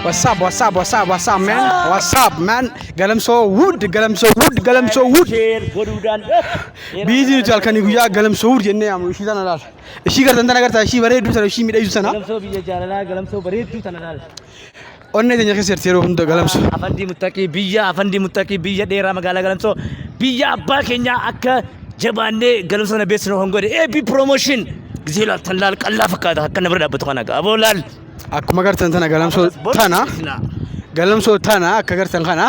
What's up, man? What's up, man? Galamsoo wood. Busy nuti halkanii guyyaa galamsoo wood jennee ammoo ishii sana laal. Ishii gartan tana gartaa ishii bareedduu sana ishii miidhagduu sana. Galamsoo biyya jaalalaa galamsoo bareedduu sana laal. Onnee teenya keessatti yeroo hunda galamsoo. Afandii muttaqii biyya dheeraa magaalaa galamsoo biyya abbaa keenyaa akka jabaannee galamsoo na beeksisnu hongode AP promotion gisee laatan laal qallaa fakkaata akka na bira dhaabbatu kana aboo laal. Akkuma gartan tana galamsoo tana akka gartan kana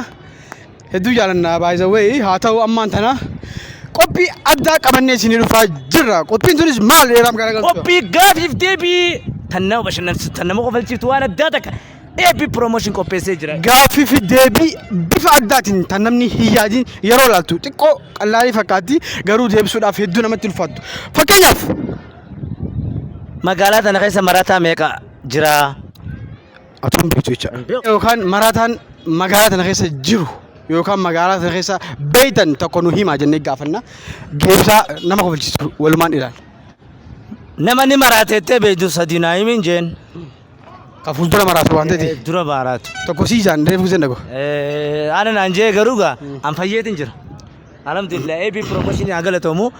hedduu jaalannaa by the way haa ta'u ammaan tana qophii addaa qabannee isinii dhufaa jirra. Qophiin tunis maal dheeraa magaalaa galamsoo? Qophii gaafiif deebii tan nama bashannansiisu tan nama qofalchiiftu waan addaa takka AP promotion qopheessee jira. Gaafiif deebii bifa addaatiin tan namni hin yaadiin yeroo laaltu xiqqoo qallaalii fakkaatti garuu deebisuudhaaf hedduu namatti ulfaattu. Fakkeenyaaf magaalaa tana keessa maraataa meeqa jira? Atuun beektu jecha. Yookaan maraataan magaalaa tana keessa jiru yookaan magaalaa tana keessa beeytan tokko nu himaa jennee gaafanna. Geebsaa nama kofalchiisu walumaan ilaal. Nama ni maraatettee beektu sadii naa himin jeen. Ka fuuldura maraatu waan ta'eef. Dura maraatu. Tokko siisaan reefu sen dhago. Ana naan jee garuu gaa an fayyeetin jira. Alhamdulillah AP promotion yaa galatoomu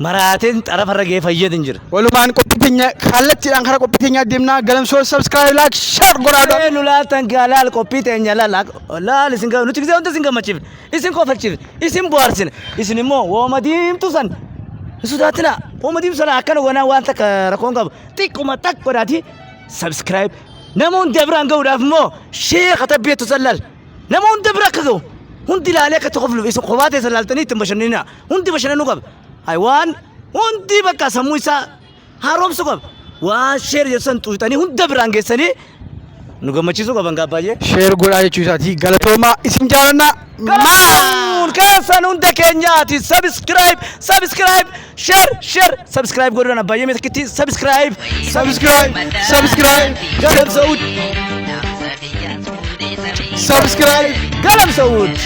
maraateen xarafarra gee fayyeetin jira. Walumaan qophii teenya kallattiidhaan karaa qophii teenyaa deemnaa galamsoo subscribe like share godhaa. Nu laatan gaalaal qophii teenya laal isin gaa nuti gisee hunda isin gammachiifne isin kofalchiifne isin bohaarsine isin immoo wooma diimtu san sodaatina wooma diimtu sana akkana wanaa waan takka rakkoon qabu xiqquma takka godhaati subscribe nama hunda biraan ga'uudhaaf immoo sheeka tabbeetu san laal nama hunda bira akka ga'u hundi ilaalee akka tokko isin kophaa teessan laaltanii ittiin bashannanina hundi bashannanuu qaba. Waan hundi bakka sammuu isaa haaromsu qaba. Waan sheer jedhan xuuxanii hunda biraan geessanii nu gammachiisuu qaban gaabbaayee. Sheer godhaa jechuu isaati galatoomaa isin jaalannaa. Maal keessan hunda keenyaati subscribe godhuudhaan abbaayee meetakkitti subscribe galamsoo wood subscribe galamsoo wood.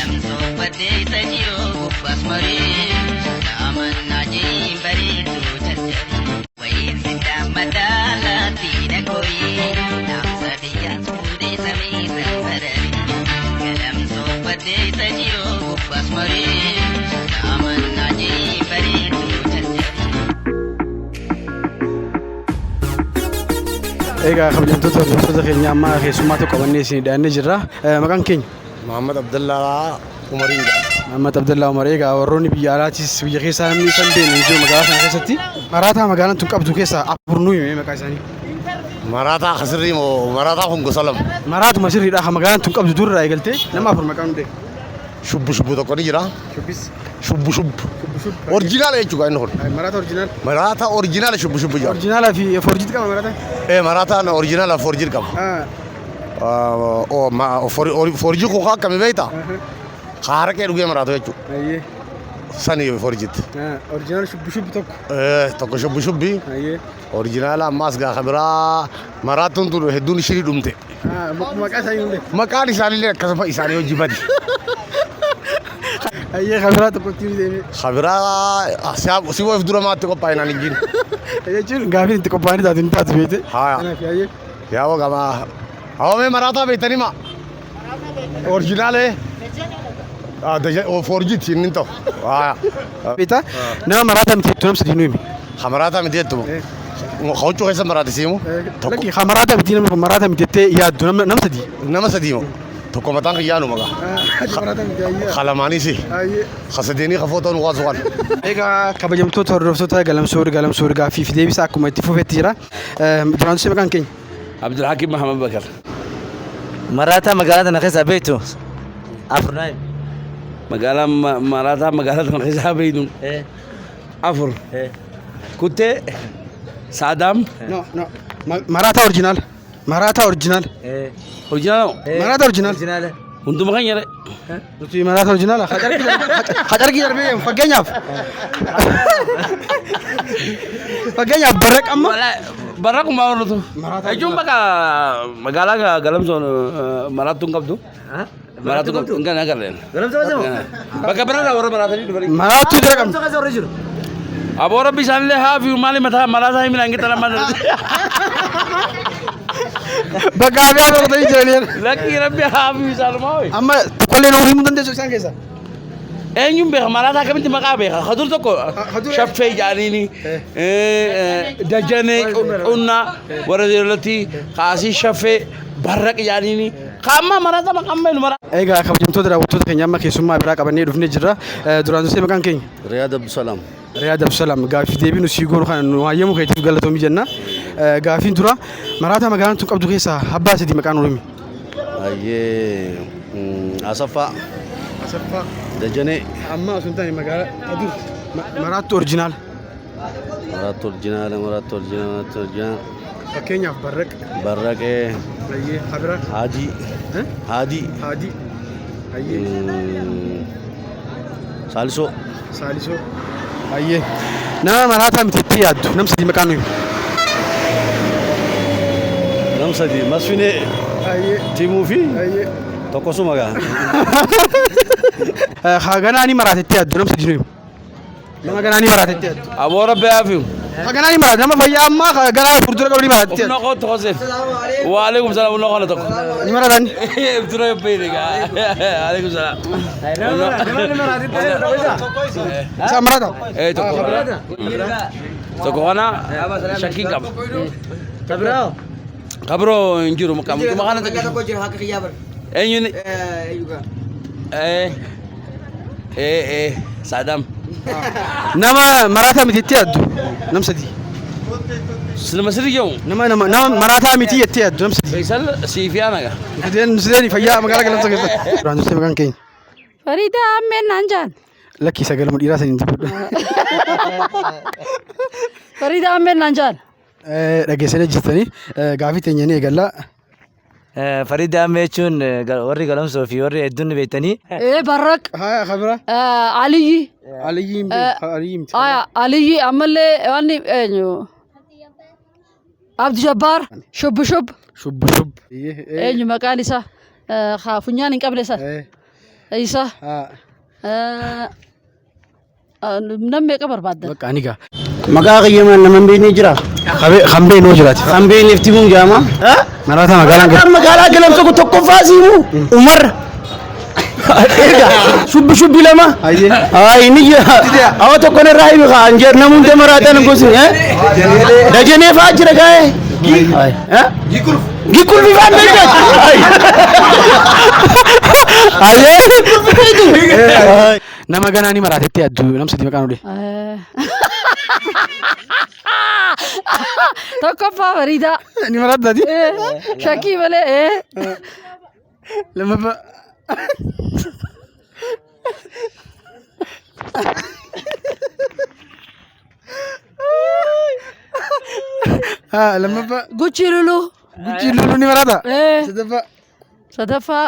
Egaa kabajamtoota hordoftoota keenya amma keessummaa tokko qabannee isin dhiyaannee jirra. Maqaan keenya? Muhammad Abdullah Umariin jedhama. Muhammad Abdullah Umar. Egaa warroonni biyya alaatis biyya keessaa namni isaan deemu jiru magaalaa kana keessatti. Maraataa magaalaan tun qabdu keessaa afur nuyi himee maqaa isaanii. Maraataa Khasirrii moo Maraataa kun gosa lama. Maraatuma sirriidha magaalaan tun qabdu durraa eegaltee nama afur maqaan hundee. Shubbu tokko ni jira. Shubbu. Orjinaala jechuudha inni kun. Maraataa orjinaala shubbu jira. Orjinaala fi forjit qaba maraataa? Maraataan orjinaala forjit qaba. Forjii kun akkami beektaa? Kaara kee dhugee maraatu jechuudha. Sani forjit. Orjinaala shubbu tokko. Tokko shubbi. Orjinaala ammaas gaafa biraa maraatuun tun hedduun ishiin dhumte. Maqaa isaanii hundee? Maqaan isaaniillee akkasuma isaanii hojii badi. Kabiraa tokkotti deemee. Kabiraa si wayif dura maatti qophaa'e naan hin jiru. Jechuun gaafiin itti qophaa'anii taatu beekte. Yaa'oo gama hawamee maraataa beektanii maa? Orjinaalee. Forjit inni ta'u. Beektaa nama maraataa miti jettu namsa diinuu himi. Maraataa miti jettu huccuu keessa maraate siimu. Maraataa miti namni maraataa miti jettee yaaddu nama sadii. Nama sadii moo? Tokko mataan kiyyaanu maqaa. Kalamaanii si. Kasadeenii kafoo ta'uun waasu kan. Egaa kabajamtoota hordoftoota galamsoo gaaffii fi deebisaa akkuma itti fufetti jira. Duraantu si maqaan keenya? Abdulhakim Muhammad Bakar. Maraataa magaalaa tana keessa beektu afur naayim. Maraataa magaalaa tana keessa beektu afur. Kuttee Saadaam. Maraataa orjinaal. Maraataa orjinaal. Orjinaal. Maraataa orjinaal. Hunduma kan jira. Nuti maraataa orjinaal. Hacarki darbee fakkeenyaaf. Fakkeenyaaf barreq amma. Barreq maa warra tu. Jechuun bakka magaalaa galamsoon maraatuun qabdu. Maraatuun qabdu. Enggak agarleen. Galamsoo qabu. Bakka biraadhaa warra maraatanii dubarii. Maraatuu jira qabdu. Galamsoo keessa warra jiru. Aboo rabbi isaanillee haa fi maali mataa maraataa himina hangita lama. Bakka abiyaa tokko ta'ii jiraniin. Lakkii rabbi haa fi saalmaa. Amma tokkollee nama himuu dandeessu isaan keessa. Eenyuun beeka maraataa akkamitti maqaa beeka hadur tokko shaffee jaaniini dajanee qunnaa warra irratti kaasii shaffee barraq jaaniini kaammaa maraataa maqaan beenu mara. Egaa kabajamtoota daawwattoota keenya amma keessummaa biraa qabannee dhufnee jirra. Duraan dursee maqaan keenya. Riyaad Abdusalaam. Riyaad Abdusalaam gaaffii deebii nu sii goonu kana nu hayyamu keetiif galatoomii jenna. Gaaffiin dura maraataa magaalaan tun qabdu keessaa abbaa sadii maqaan orimi. Ayyee Asaffaa. Asaffaa. Dajanee. Amma osoo hin taane magaalaa adur maraattu orjinaal. Maraattu orjinaal. Fakkeenyaaf barraq. Barraqee. Ayyee habira. Haadii. Haadii. Haadii. Ayyee. Saalisoo. Saalisoo. Ayyee. Nama maraataa mitiitti yaaddu nam sadii maqaan nuyi. Nam sadii Masfinee. Ayyee. Timuu fi Ayyee. tokkosuma gaa. Haganaani maraatetti yaaddu nam sadii nuyi. Nama ganaani maraatetti yaaddu. Aboora beeyaafim. Haganaani maraate nama fayyaa ammaa garaa furdura qabanii maraatetti yaaddu. Ufna koo tokkoseen. Waalaikum salaam ufna koo tokko. Ni maraatani. Tura beeyne gaa. Waalaikum salaam. Isa maraata. Tokko. Tokko kana shakkiin qaba. Tabrao. Kabroo hin jiru maqaan ta'e. Eenyuun. Saddam. Nama maraataa mitiitti yaaddu nam sadii. Silma sirrii jiru. Nama maraataa mitii jettee yaaddu nam sadii. Faisal Siifiyaa naga. Sideen fayyaa magaalaa galamsa keessatti. Duraan dursee maqaan keenya. Farida ammeen naan jaan. Lakkii sagaluma dhiiraa saniin jibbudha. Farida ammeen naan jaan. Dhageessanii jirtanii gaaffii teenyanii eegallaa. Farida ammee jechuun warri galamsoo fi warri hedduun beektanii. Barraq. Haa kabira. Aliyyi. Aliyyi miti. Aliyyi ammallee wanni eenyu. Abdi Jabbaar. Shubbu shub. Shubbu shub. Eenyu maqaan isaa. Funyaan hin qabne san. Isa. Nam meeqa barbaadda? Bakka ani gaa. Maqaa qiyyaman nama beeknee jira. Hambee noo jiraati. Kan beekneef timuun jaama. Maraataa magaalaan Kan magaalaa galamsa tokkoffaa siimu Umar. Shubbi shubbi lama. Ayi ni jira. Awa tokko irraa himi kaa anjeer namuun te maraataan gosin. Dajanee fa'aa jira gaa'e. Gikul bifaan beektaa. Nama ganaani maraatetti yaaddu nam sadii maqaan odee. Tokkoffaa Farida. Ni maraataati. Shakkii malee. Lammaffaa. Lammaffaa. Gucci Lulu. Gucci Lulu ni maraata. Sadaffaa. Sadaffaa.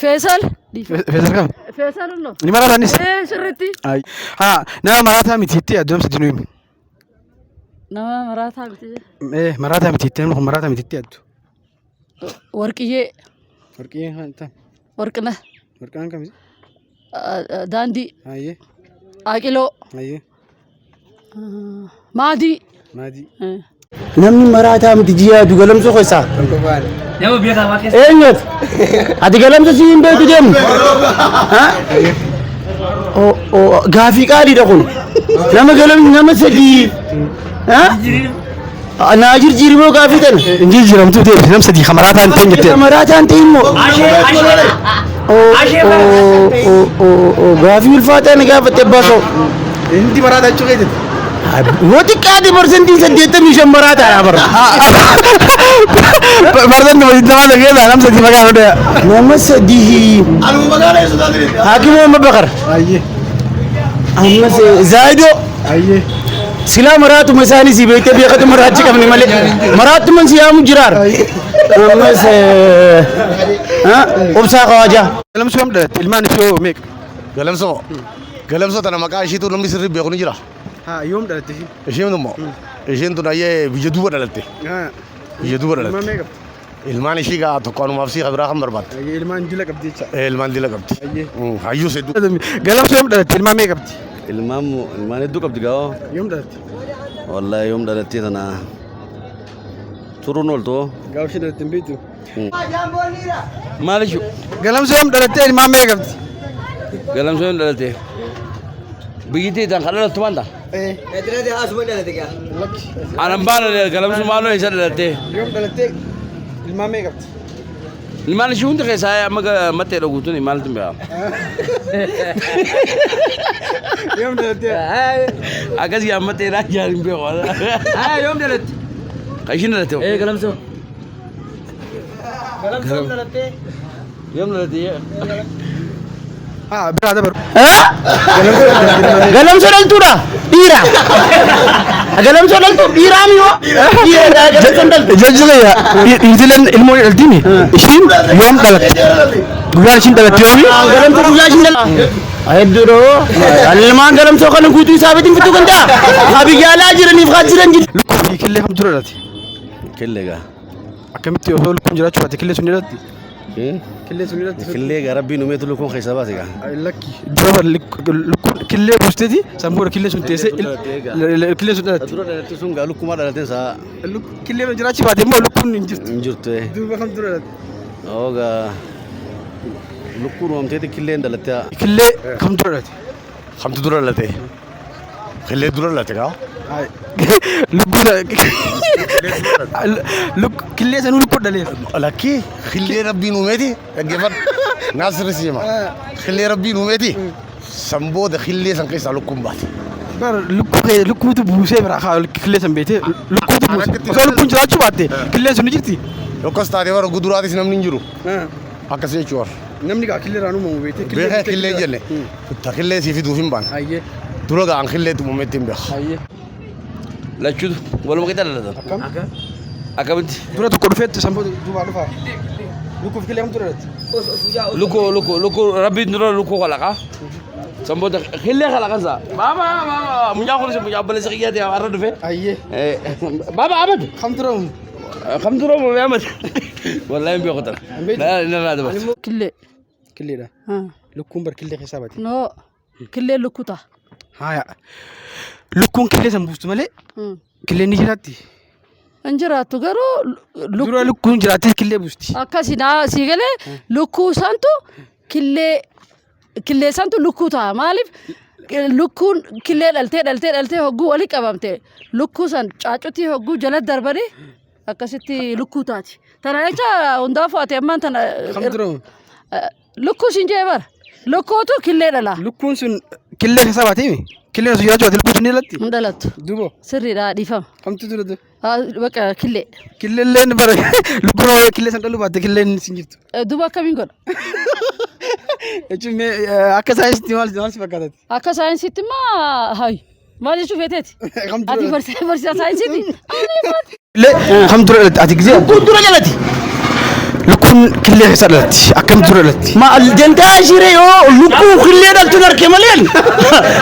Faisal. Faisal kam? Faisal no. Ni maraatanis. Sirriitti. Nama maraataa mitiitti yaaddu nam sadii nuyi. Nama maraataa miti. Maraataa mitiitti namni kun maraataa mitiitti yaaddu. Warqiyyee. Warqiyyee kan ta'an. Warqina. Warqaan kamisi? Daandii. Ayyee. Aqiloo. Ayyee. Maadii. Maadii. Namni maraataa miti jiyaadu galamsoo keessaa. Nama beekamaa keessa. Eenyuuti? Ati galamsa si hin beeku deemu. Gaafii qaaliidha kun. Nama galamsi nama sadii. Naa jirjiirimoo gaafii tana. Hin jijjiiramtuu deebisi nam sadii kan maraataa hin ta'in jettee. Maraataa hin ta'in immoo. Gaafii ulfaataa na gaafatte baasoo. Hindi maraataa jechuu keetii. Wati qaadi parsentii 85 maraataa yaa bara. Parsentii wajjin keessa nam sadii maqaan odee. Nama sadii. Hakimu Muhammad Bakar. Ayyee. Ammas Zaidoo. Ayyee. Silaa maraatuma isaanii si beektee beekatu maraachi qabni malee. Maraatuma si yaamu jiraar. Ammas obsaa kawaajaa. Galamsoo kam dhalatte ilmaan ishee meeqa? Galamsoo tana maqaa isheetu namni sirrii beeku ni jira. Yoom dhalatte isheen? Isheen immoo isheen tun ayyee biyya duuba dhalatte. Biyya duuba Ilmaan dhalatte. meeqa? ilmaan ishii gaa tokkoon maafsii biraa kan barbaadde. Ilmaan dila qabdi jecha. Ilmaan dila qabdi. Hayyuu sedduu. Galamsoo yoom dhalatte ilmaan mee qabdi? ilmaan hedduu qabdi gaa. Yoom dhalatte? Wallahi yoom dhalattee tana turuun ooltoo. Gaafa ishee dhalatte hin beektu. Maal ishuu? Galamsoo yoom dhalatte ilmaan mee qabdi? Galamsoo yoom dhalattee? Biyyittii tan kan dhalattu maanta? Anan baana galamsuu maaloo isa dhalattee? Yoom dhalatte ilmaan mee qabdi? Ilmaan ishii hundi keessaa amma mattee dhaguutuun maaltu hin beekamu. Yoom dhalatte? Akkas yaa mattee naa yaa hin beekamu. Yoom dhalatte? Kan ishiin dhalatte? Galamsoo. Galamsoo dhalatte? Yoom dhalattee? Biraa dabaru. Galamsoo dhaltuudha dhiira. Galamsoo dhaltuu dhiiraa miyoo. Galamsoo dhaltu. Jajjabaya injilan ilmoo dhaltini ishiin yoom dhalatte? Guyyaan ishiin dhalatte yoomi? Galamsoo guyyaa ishiin dhaltu. Hedduu ilmaan galamsoo kana guutuu isaa bitiin fituu kan ta'a. Abiyyaalaa jiraniif haa jiran jiru. Lukkuu fi killee kamtu dhalate? Killee gaa. Akkamitti osoo lukkuun jiraachuu baate killee sun ni dhalatti? Killee sun ni dhalatti? Killee gaa rabbiin uumeetu lukkuun keessaa baase gaa. Lakki dura lukkuun killee buusteeti sammuu killee sun teessee killee sun dhalatti. Dura dhalatte sun gaa lukkumaa dhalateen saa. Killee jiraachuu baate immoo lukkuun hin jirtu. Hin jirtu. Duuba kamtu dhalate? Oo gaa lukkuun uumamteeti killeen dhalatte. Killee kamtu dhalate? Kamtu dura dhalate? Killee dura dhalate gaa? Killee sanuu lukkuu dhaleera. Lakkii killee rabbiin uumeeti dhaggeeffadhu. Naasirri siima. Killee rabbiin uumeeti sambooda killee san keessaa lukkuun baate. Lukkuutu buusee biraa killee san beekte lukkuutu buusee. Osoo lukkuun jiraachuu baatte killeen sun ni jirti. Yookas taatee warra guduraatis namni hin jiru. Akkas jechuu warra. Namni gaa killee irraa uumamu beekte. Beekaa killee jenne. Ta killee sii fiduuf hin baane. Ayyee. Dura gaa an killee uumeetti hin beeka. Ayyee. Lachuutu waluma keessa dhalatan. Akkamitti? Dura tokko dhufeetti samboo duubaa dhufaa. Lukkuuf killee kamtu dhalate? Lukkuu rabbiin dura lukkuu kalaqaa. Samboota killee kalaqan saa. Baaba mucaa kunis mucaa balleessa qiyyaate har'a dhufe. Ayyee. Baaba Ahmad. Kamtu dhalate? Kamtu dhalate Ahmad. Wallahi hin beeku tana. Nana dabarsa. Killee. Killeedha. Lukkuun bar killee keessaa baate. No. Killee lukkuu ta'a. Haaya. Lukkuun killee san buustu malee killee ni jiraatti. Hin jiraattu garuu Dura lukkuun jiraatti killee buusti. akkasi sii galee lukkuu santu killee santu lukkuu ta'a. Maaliif lukkuun killee dhaltee hogguu walii qabamte lukkuu san caacutii hogguu jala darbanii akkasitti lukkuu taati. Tana jecha hundaafuu ati ammaan tana lukkuu siin jee bara. Lukkuutu killee dhala. Lukkuun sun killee keessaa baatee killee sun jiraachuu baate lukkuun sun ni dhalatti. Hin dhalattu. Duuba. Sirriidha dhiifama. Kamtu dura? Bakka killee. Killeen bara lukkuun killee san dhaluu baatte killeen sin jirtu. Duuba akkamiin godha? Jechuun akka saayinsiitti maal si fakkaatati? Akka saayinsiitti maa hayi maal jechuu feeteeti? Ati barsiisaa saayinsiiti? Kamtu dura dhalatti? Ati gisee? Lukkuun dura jalatti. Lukkuun killee keessa dhalatti. Akkamitti dura dhalatti? Maal jantaa shiree yoo lukkuu killee dhaltu narkee maleen.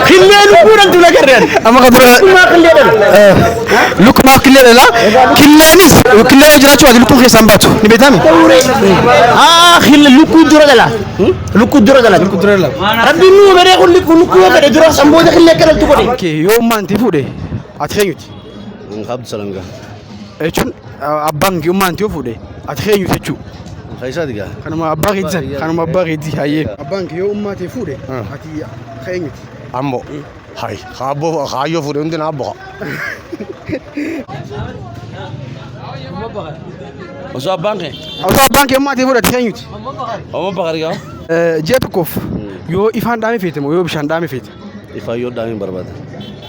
Killee lukkuu dhaltu nagarreen. Amma kan dura Lukkumaa killee dhala. lukkumaa killee dhala. Killeenis killee jiraachuu baate lukkuun keessaan baatu. Ni beekame? Lukkuu dura dhala. Lukkuu dura dhala. Lukkuu dura dhala. Rabbiin nuu baree kun lukkuu yoo gade dura samboota killee akka dhaltu godhe. Yoo ummaan tii fuudhe ati keenyuti. Abdu Salam gaa. Jechuun abbaan kee ummaan tii yoo fuudhe ati keenyuti jechuudha. Kaisaati gaa. Kanuma abbaa keetii san kanuma abbaa keetii hayyee. Abbaan kee yoo ummaa tii fuudhe ati keenyuti. Ammo. Hai. Kaayyoo fuudhee hundi naa abbo. Osoo abbaan kee. Osoo abbaan kee ummaa tii fuudhe ati keenyuti. Ooma bakari gaa. Ji'a tokkoof yoo ifaan dhaame feete moo yoo bishaan dhaame feete? Ifaa yoo dhaame barbaada.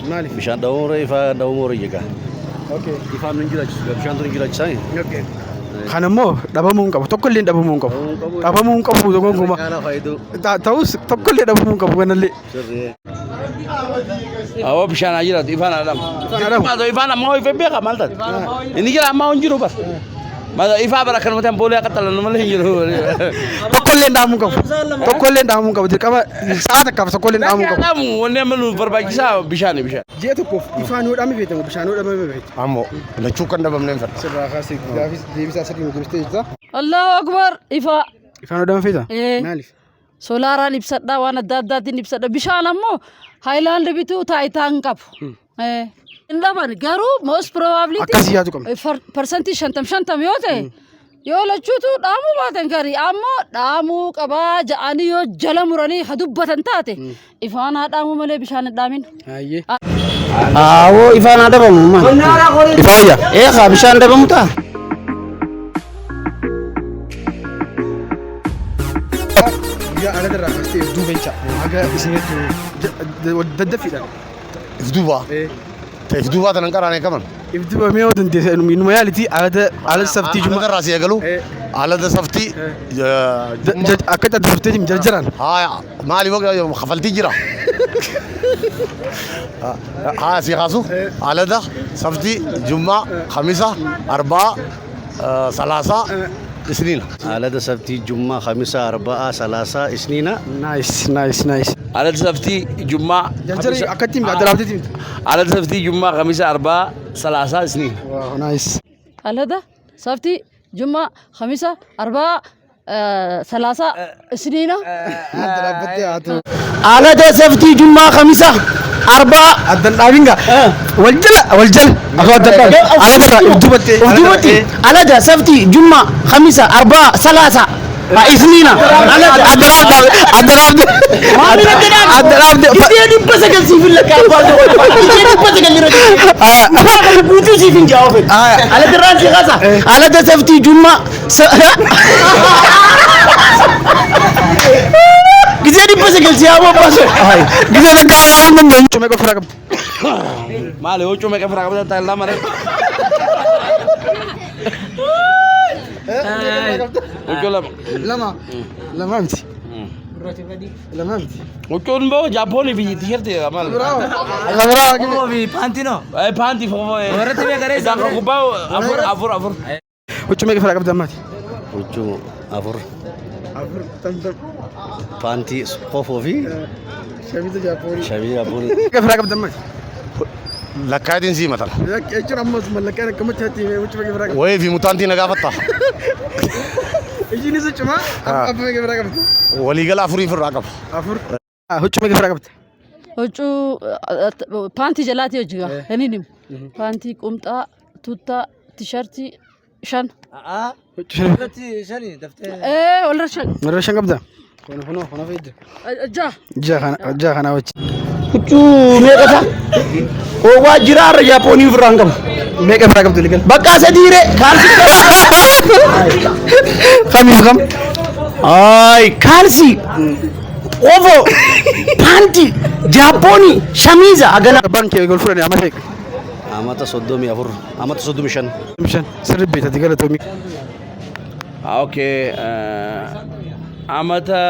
Maaliif? Bishaan dhabuun ifaa dhabuun jegaa. Okay. Ifaan nu jiraachisa bishaan tu nu jiraachisa. Okay. Kan immoo dhabamuu hin qabu tokko illee dhabamuu hin qabu. Dhabamuu hin qabu tokkuma. Ta'us tokko illee dhabamuu hin qabu kanallee. Awwa bishaan haa jiraatu ifaan haa dhamu. Ifaan ammoo ife beeka maal taate. Inni jira ammoo hin jiru bara. ما إيفا برا كان متى بولي قتل إنه ماله يجرو tokkollee dhaamuu qabu tokkollee dhaamuu qabu dirqama sa'a takkaaf tokkollee dhaamuu qabu نعم ونعمل برباكسا بشاني بشان ji'a tokkoof ifaan yoo dhaame beekamu bishaan yoo dhaame beekamu Ammoo lachuu kan dhabamneen fedha. sirraa kaasee gaafis deebisaa sadii nu deebistee jirta Allahu Akbar ifa ifaan yoo dhaame feeta maaliif soolaaraan ibsadha waan adda addaatiin ibsadha bishaan ammoo haayilaandi bituu taayitaa hin qabu. Hin dhaban garuu most probably akkasii yaadu qabna persentii 50 yoo ta'e yoo lachuutu dhaamuu baatan garii ammoo dhaamuu qabaa ja'anii yoo jala muranii ha dubbatan taate ifaan haa dhaamuu malee bishaan hin dhaamin. hayyee Awo ifaan adabamu man. ifaayya Eka bishaan dabamu ta. guyyaa ala darraa kaastee duuba jecha haga isinitti daddafiidhaan Ifduuba. Ta ifduuba tanan qaraane kaman. ifduuba mee yoo dandeesse inuma yaalitii ala saftii Alada juma raasii eegalu. Alada saftii. akka daddaftee jarjaraan Haa maali waqa kafaltii jira. Haa si kaasu. Alada saftii jummaa khamisa arbaa salaasaa isniina. Alada sabti Jumma Khamisa Arbaa Salasa Isnina. naayis على سفتي جمعة jarjari akkattiin addalaabteetiin على سفتي جمعة خميسة أربعة ثلاثة سنين waaw naayis هذا صفتي جمعة خميسة أربعة ثلاثة سنين addalaabbattee haatu Alada sabti Jumma Khamisa Arbaa. addan dhaabinga waljala akoo addan dhaabe ala darraa ifduubattee Ufdubati. Alada sabti Jumma Khamisa Arbaa Salasa. Isnina. addalaabde Dia di pasal kan sifil lek apa tu. Dia di pasal kan lirek. Apa kan butuh sifil jawab. Ala terang si kasa. Ala dah safety Jumma. Dia di pasal kan siapa pasal. gisa naggaawaan dandeenyu cumee qofa fira qabdi ما له هو شو ما كفر قبل تايلا مرة وكلام lama miti lama miti وكون بو جابوني في تيشرت يا مال kabiraa Ovi pantino. اي بانتي فوق Orang tu biar اذا كوباو افور cumee qofa fira qabdi ammaati Ujung afur. Panti kofofi. shabita jaapoonii Shabir apuni. qofa fira qabdi ammaati Lakkaatiin sii matan. jechuun ammas mallaqaan akkamatti hatti cumee qofa fira qabdi Wayii fi mutaantii na gaafatta. ishiinis cuma abbaa qofa fira qabdi Waliigala afurii firraa qaba. afur cumee qofa fira qabdi huccuu paantii jalaati hojii hiniin himu paantii qumxaa tuttaa tishartii 5 Berarti shani daftar. walirra 5 marra shan qabda kuna fayyada 6 jaa kana wajji Ujung ni kata. Oh wajirar Japoni verangkam. meeqa fira qabdi ligal Bakka sadire kalsi. kamiif kam Ay kalsi. Ovo. Panti. Japoni. Shamiza agana. abbaan kee gol fudhani amma feeq Amata sodomi afur. Amata sodomi shan. shan sirri beetati galatoomi اوكي امتا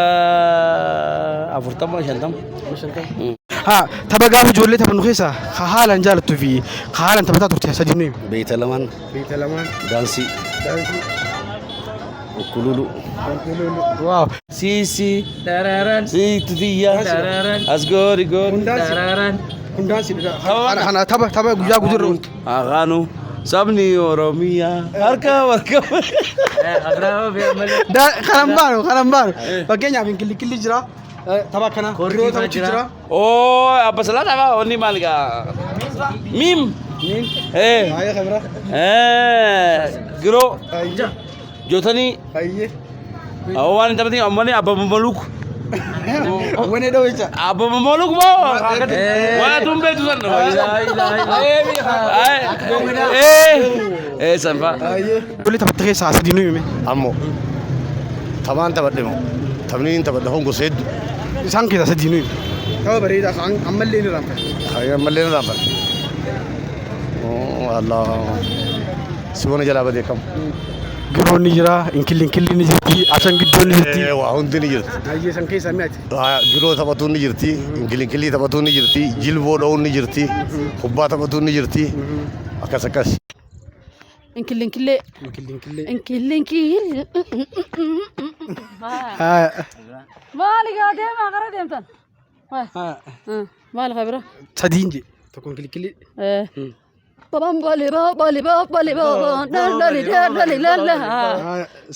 افورتم شنتم haa tapha gaafa ijoollee taphannu keessa ka haalaan jaalattuu fi ka haalaan taphataa turte sadii nuyi Beita laman. beekta lamaan Dansi. Kululu. waaw سيسي Tararan. سيتيا Tararan. اسغوري غور Tararan. hundaan si kana tapha guyyaa gudurra اغانو سبني اوروميا اركا وركا Abraham biar malu. kanan baanu fakkeenyaaf killi jira tapha kana Korrii tapha jira. jira او apa salah apa oni malika ميم ايه haaya kamera جرو ayya جوتني ayye اوان انت بدي امني ابا مملوك wani dho jecha ابا مملوك ما ولا تنبه تسن ايه سنفا ayye ijoollee taphatte keessa sadii nuyi hime Ammoo taphaan taphadhe moo taphniin taphadhe hongo seeddu. isaan keessa sadii nuyi tapha bareedaa ammallee ni raanfata Hayya mallee na raafadhe. Allah si bona jalaa badee kam. giroon ni jira inkilli ni jirti ashan giddoon ni jirti Waa hundi ni jirti. ayye san keessa mi'aati Giroo taphatuun ni jirti. Inkilinkilii taphatuun ni jirti. Jilboo dha'uun ni jirti. Kubbaa taphatuun ni jirti. Akkas akkas. Inkilinkillee. Inkilinkillee. Maali gaa deemaa gara deemtan? Maali qabira? Sadiin je tokko inkilinkillee.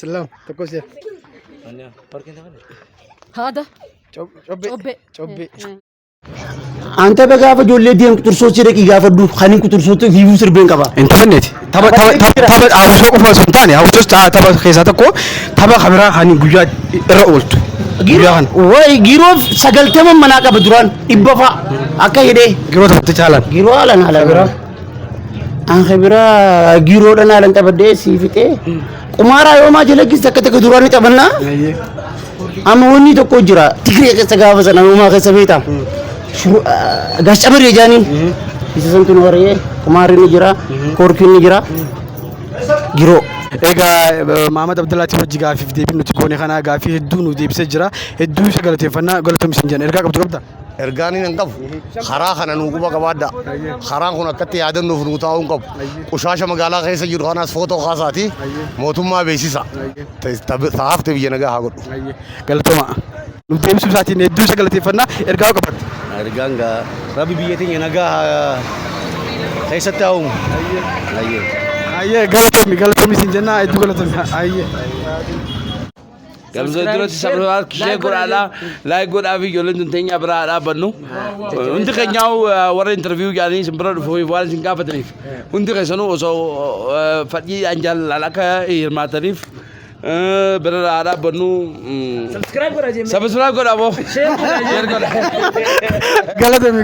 Salaam tokko siya. Haada. Cobbee. Anta bagaafa ijoollee deemtu tursoo ciraqii gaafadhu kaniin ku tursootti fiiguu sirbeen qaba. Hin taphanneeti. Tapha hawwisoo qofa osoo hin taane hawwisoos tapha keessaa tokko tapha kabiraa kan guyyaa irra ooltu. Giroo 90 manaa qaba duraan 100 fa'a akka hidhee. Giroo taphatti caalan. Giroo haalan biraa. An biraa giroodhaan haalan taphadhee sii fixee. Qumaaraa yoomaa jala gisa akka takka duraan ni taphannaa. Amma wanni tokko jira Tigree keessa gaafa sana uumaa keessa beektaa. Gacha baree jaanii. Isa santu nu waree qumaarri ni jira korkiin ni jira giroo. Egaa Mahamad Abdullaati wajji gaafiif deebiin nuti goone kana gaafii hedduu nu deebisee jira. Hedduu isa galateeffannaa galatoomsi hin jenna. Ergaa qabdu qabda? Ergaan hin qabu. Karaa kana nuu quba qabaadha. Karaan kun akkatti yaadannuuf nuu taa'uu hin qabu. Qushaasha magaalaa keessa jiru kanaas footoo kaasaati. Mootummaa beeksisa. Taa'aafte biyya nagaa haa godhu. Galatooma. Nu deebisuu isaatiin hedduu isa galateeffannaa. Ergaa qabatti? Ergaan gaa rabbi biyya teenya nagaa keessatti haa'umu. Galatoomi siin jennaa hedduu galatoomi. Gamsa duratti sababa kishee godhaadha. Laayik godhaa fi ijoolleen tun teenya biraa dhaabbannu. Hundi keenyaa warra interviyuu jedhanii isin bira dhufuuf waan isin gaafataniif. Hundi keessanuu osoo fadhii anjaalaan akka hirmaataniif bira dhaabbannu. Subscribe godhaa moo? Share godhaa. Galatoomi.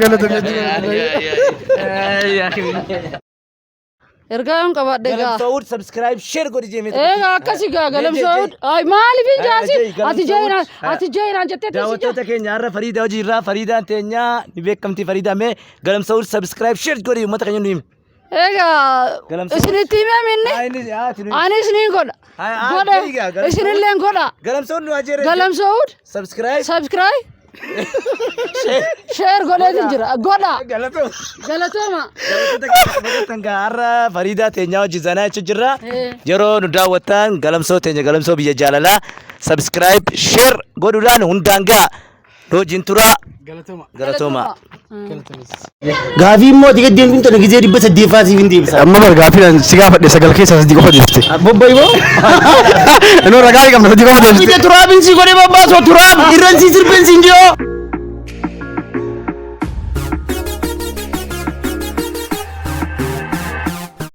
Ergaa yoon qabaadhe gaa. Galam Saud subscribe share godhi jeemee. Akkasi gaa Galam Saud. Ay maaliif hin jaasi? Ati jeenaan jettee teessija. Daawwattoota keenya har'a Fariidaa hojii irraa Fariidaan teenya ni beekamti Fariidaa mee Galam Saud subscribe share godhi uummata keenya nu himi. Isinitti himee minni? Ani isiniin godha. Isinilleen godha. Galam Saud nu ajjeere. Galam Saud. Subscribe. Share godheetiin jira. Godha. Galatooma. Har'a Fariidaa teenya hojii zanaa jechuun jirra. Yeroo nu daawwattan Galam Saud teenya Galam Saud biyya jaalalaa subscribe share godhuudhaan hundaan gaa hojiin turaa. Galatooma. Gaafii immoo ati gad deemtu tana gizee 800 siif hin deebisa. Amma bar gaafiidhaan si gaafadhe sagal keessaa sadii qofa deebiste. Bobbayi moo? Inuu ragaa qabna sadii qofa deebiste. Turaabin si godhee babbaasoo turaab irran si sirbeen si hin jiru.